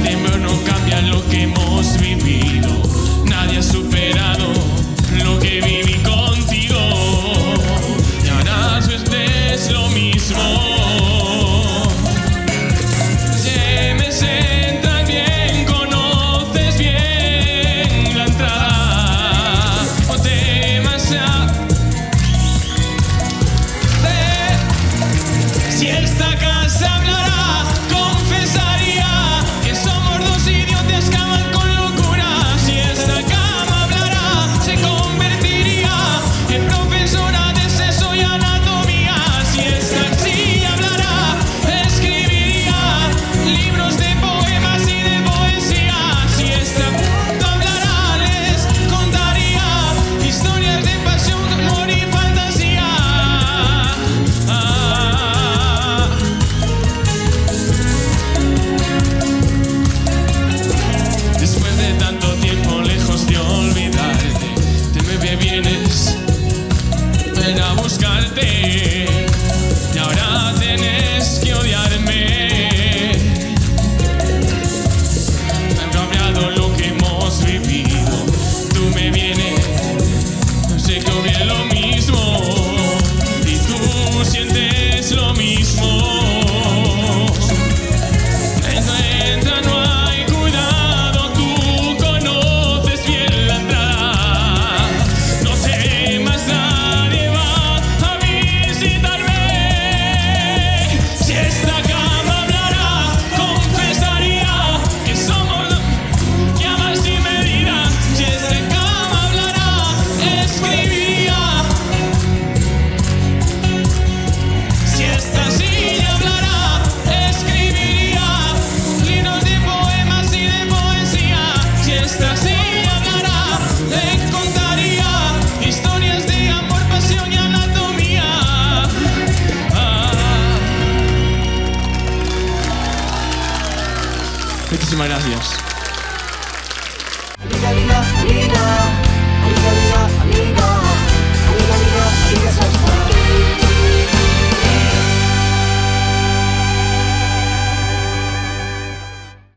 El tiempo no cambia lo que hemos vivido. Nadie ha superado lo que viví contigo. Y ahora es lo mismo. Se me sientas bien, conoces bien la entrada. O demasiado. Si esta casa hablara, confesaría que somos dos idiotas que aman con locura. Si esta cama hablara, se convertiría en profesora de sexo y anatomía. Si esta silla hablara, escribiría libros de poemas y de poesía. Si esta puerta hablara, les contaría historias de pasión, amor y fantasía. Después de tanto tiempo lejos de olvidarte, te me vienes, ven a buscarte. Y ahora tienes que odiarme. Han cambiado lo que hemos vivido. Tú me vienes, no sé que bien lo mismo. Y tú sientes lo mismo. Entra, no hay cuidado, tú conoces bien la entrada. No temas, nadie va a visitarme. Si esta cama hablara, confesaría que somos que amas sin medida. Si esta cama hablara, escribiría. Si esta silla hablara, escribiría libros de poemas y de poesía. Si esta silla hablara, le contaría historias de amor, pasión y anatomía. Muchísimas gracias. Lina, Lina, Lina.